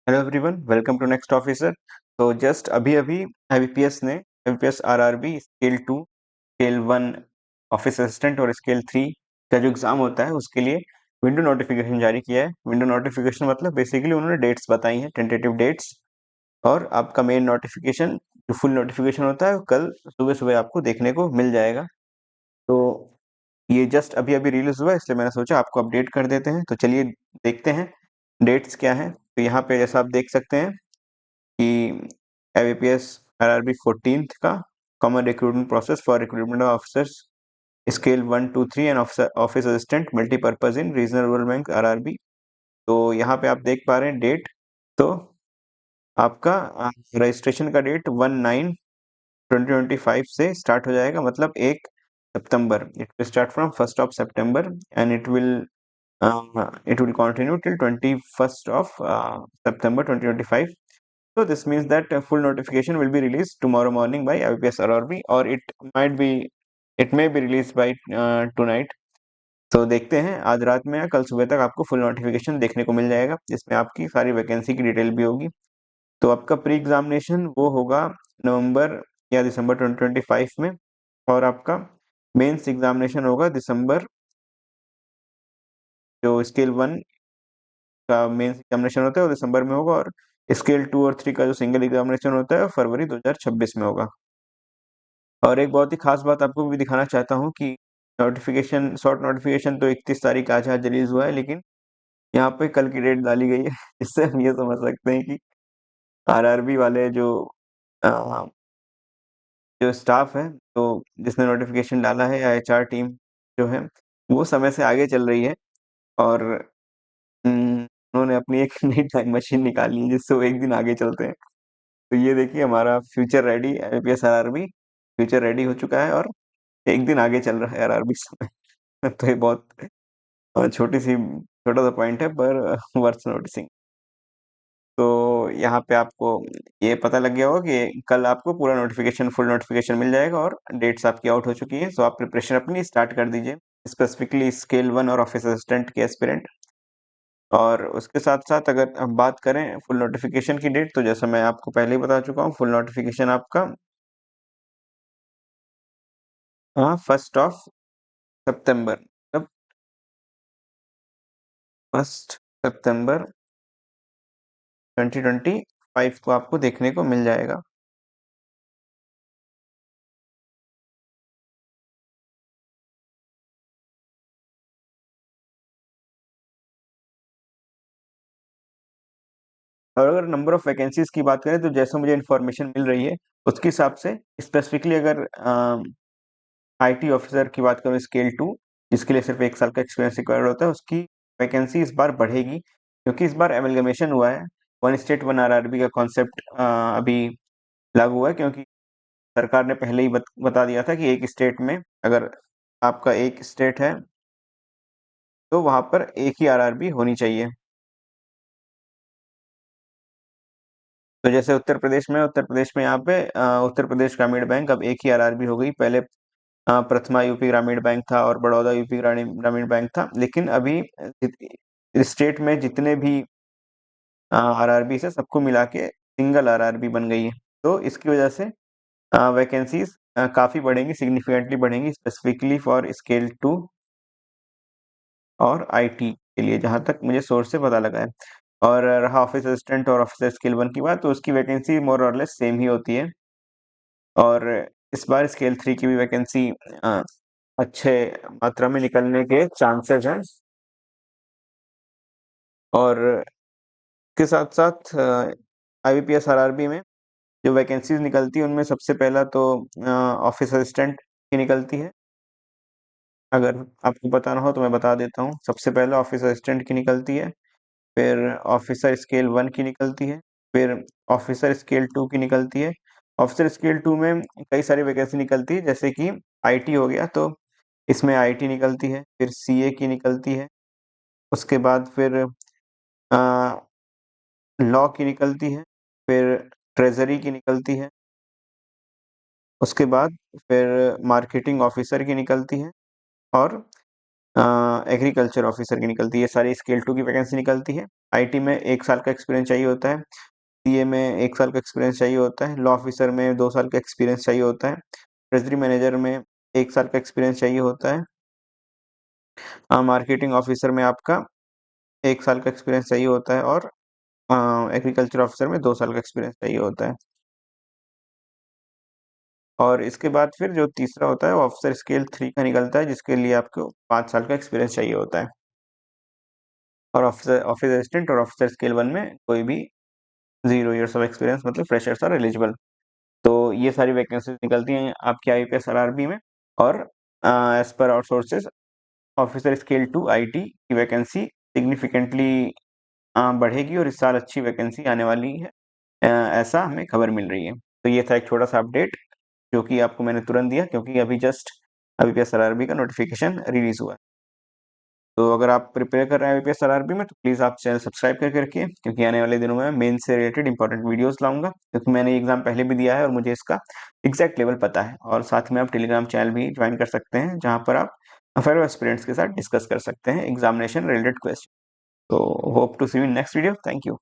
Hello everyone, welcome to next officer. तो just अभी अभी आईबीपीएस ने IBPS RRB scale 2, scale 1 office assistant और स्केल 3 का जो एग्जाम होता है उसके लिए विंडो नोटिफिकेशन जारी किया है। विंडो नोटिफिकेशन मतलब बेसिकली उन्होंने डेट्स बताई हैं, टेंटेटिव डेट्स। और आपका मेन नोटिफिकेशन जो फुल नोटिफिकेशन होता है वो कल सुबह सुबह आपको देखने को मिल जाएगा। तो ये जस्ट अभी अभी रिलीज हुआ है, इसलिए मैंने सोचा आपको अपडेट कर देते हैं। तो चलिए देखते हैं डेट्स क्या हैं। तो यहाँ पे जैसा आप देख सकते हैं कि आईबीपीएस आरआरबी 14th का common recruitment process for recruitment of officers scale 1 2 3 and office assistant multipurpose in regional rural bank RRB. तो यहाँ पे आप देख पा रहे हैं डेट। तो आपका रजिस्ट्रेशन का डेट 1/9/2025 से स्टार्ट हो जाएगा, मतलब 1 सितंबर। It will start from 1st of September and it will continue till 21st of September 2025. So this means that a full notification will be released tomorrow morning by IBPS RRB, or it may be released by tonight. तो देखते हैं आज रात में या कल सुबह तक आपको फुल नोटिफिकेशन देखने को मिल जाएगा, जिसमें आपकी सारी वैकेंसी की डिटेल भी होगी। तो आपका प्री एग्जामिनेशन वो होगा नवंबर या दिसंबर 2025 में, और आपका मेंस एग्जामिनेशन होगा दिसंबर, जो स्केल 1 का मेंस एग्जामिनेशन होता है वो दिसंबर में होगा, और स्केल 2 और 3 का जो सिंगल एग्जामिनेशन होता है वो फरवरी 2026 में होगा। और एक बहुत ही खास बात आपको भी दिखाना चाहता हूँ कि नोटिफिकेशन, शॉर्ट नोटिफिकेशन तो 31 तारीख आज रिलीज हुआ है, लेकिन यहाँ पे कल की डेट डाली गई है। इससे हम ये समझ सकते हैं कि आरआरबी वाले अ, जो स्टाफ है, तो जिसने नोटिफिकेशन डाला है, या एचआर टीम जो है, वो समय से आगे चल रही है। और उन्होंने अपनी एक नई टाइम मशीन निकाली है जिससे वो एक दिन आगे चलते हैं। तो ये देखिए हमारा future ready IPS RRB future ready हो चुका है, और एक दिन आगे चल रहा है आरआरबी समय। तो ये बहुत छोटा सा पॉइंट है, पर वर्थ नोटिसिंग। तो यहाँ पे आपको ये पता लग गया होगा कि कल आपको पूरा नोटिफिकेशन, फुल नोटिफिकेशन मिल जाएगा, और डेट्स आपकी आउट हो चुकी है। तो आप प्रिपरेशन अपनी स्टार्ट कर दीजिए, स्पेसिफिकली स्केल 1 और ऑफिस असिस्टेंट के एस्पिरेंट। और उसके साथ साथ अगर हम बात करें फुल नोटिफिकेशन की डेट, तो जैसा मैं आपको पहले ही बता चुका हूँ, फुल नोटिफिकेशन आपका 1st of September, मतलब 1st September 2025 को आपको देखने को मिल जाएगा। और अगर नंबर ऑफ वैकेंसीज की बात करें, तो जैसा मुझे इन्फॉर्मेशन मिल रही है उसके हिसाब से, स्पेसिफिकली अगर आईटी ऑफिसर की बात करूँ स्केल 2, जिसके लिए सिर्फ 1 साल का एक्सपीरियंस रिक्वायर्ड होता है, उसकी वैकेंसी इस बार बढ़ेगी, क्योंकि इस बार एमलगमेशन हुआ है। वन स्टेट वन आरआरबी का कॉन्सेप्ट अभी लागू हुआ है, क्योंकि सरकार ने पहले ही बता दिया था कि एक स्टेट में अगर आपका एक स्टेट है तो वहां पर एक ही आरआरबी होनी चाहिए। तो जैसे उत्तर प्रदेश में यहाँ पे उत्तर प्रदेश ग्रामीण बैंक अब एक ही आरआरबी हो गई। पहले प्रथमा यूपी ग्रामीण बैंक था और बड़ौदा यूपी ग्रामीण बैंक था, लेकिन अभी स्टेट में जितने भी आरआरबी से सबको मिला के सिंगल आरआरबी बन गई है। तो इसकी वजह से वैकेंसीज काफी बढ़ेंगी, सिग्निफिकेंटली बढ़ेंगी, स्पेसिफिकली फॉर स्केल 2 और आईटी के लिए, जहां तक मुझे सोर्स से पता लगा है। और रहा ऑफिस असिस्टेंट और ऑफिसर स्केल 1 की बात, तो उसकी वैकेंसी मोर और लेस सेम ही होती है। और इस बार स्केल 3 की भी वैकेंसी अच्छे मात्रा में निकलने के चांसेस हैं। और के साथ साथ आईबीपीएस आरआरबी में जो वैकेंसीज निकलती है, उनमें सबसे पहला तो ऑफिस असिस्टेंट की निकलती है। अगर आपको पता ना हो तो मैं बता देता हूँ। सबसे पहले ऑफिस असिस्टेंट की निकलती है, फिर ऑफिसर स्केल 1 की निकलती है, फिर ऑफिसर स्केल 2 की निकलती है। ऑफिसर स्केल 2 में कई सारी वैकेंसी निकलती है, जैसे कि आईटी हो गया, तो इसमें आईटी निकलती है, फिर सीए की निकलती है, उसके बाद फिर लॉ की निकलती है, फिर ट्रेजरी की निकलती है, उसके बाद फिर मार्केटिंग ऑफिसर की निकलती है, और एग्रीकल्चर ऑफिसर की निकलती है। ये सारी स्केल 2 की वैकेंसी निकलती है। आईटी में 1 साल का एक्सपीरियंस चाहिए होता है। सीए में 1 साल का एक्सपीरियंस चाहिए होता है। लॉ ऑफिसर में 2 साल का एक्सपीरियंस चाहिए होता है। ट्रेजरी मैनेजर में 1 साल का एक्सपीरियंस चाहिए होता है। मार्केटिंग ऑफिसर में आपका 1 साल का एक्सपीरियंस चाहिए होता है और एग्रीकल्चर ऑफिसर में 2 साल का एक्सपीरियंस चाहिए होता है। और इसके बाद फिर जो तीसरा होता है वो ऑफिसर स्केल 3 का निकलता है, जिसके लिए आपको 5 साल का एक्सपीरियंस चाहिए होता है। और ऑफिसर ऑफिस असिस्टेंट और ऑफिसर स्केल 1 में कोई भी 0 ईयर्स ऑफ एक्सपीरियंस, मतलब फ्रेशर्स आर एलिजिबल। तो ये सारी वैकेंसीज निकलती हैं आपके आईपीएस आरआरबी में। और as per our sources officer scale 2 IT की वैकेंसी सिग्निफिकेंटली बढ़ेगी और इस साल अच्छी वैकेंसी आने वाली है, ऐसा हमें खबर मिल रही है। तो ये था एक छोटा सा अपडेट जो कि आपको मैंने तुरंत दिया, क्योंकि अभी जस्ट आईपीएस आरआरबी का नोटिफिकेशन रिलीज हुआ है। तो अगर आप प्रिपेयर कर रहे हैं आईपीएस आरआरबी में, तो प्लीज़ आप चैनल सब्सक्राइब करके रखिए, क्योंकि आने वाले दिनों में मेन से रिलेटेड इंपॉर्टेंट वीडियोस लाऊंगा, क्योंकि मैंने एग्जाम पहले भी दिया है और मुझे इसका एग्जैक्ट लेवल पता है। और साथ में आप टेलीग्राम चैनल भी ज्वाइन कर सकते हैं, जहाँ पर आप फेलो एस्पिरेंट्स के साथ डिस्कस कर सकते हैं एग्जामिनेशन रिलेटेड क्वेश्चन। तो hope to see you in next video. Thank you.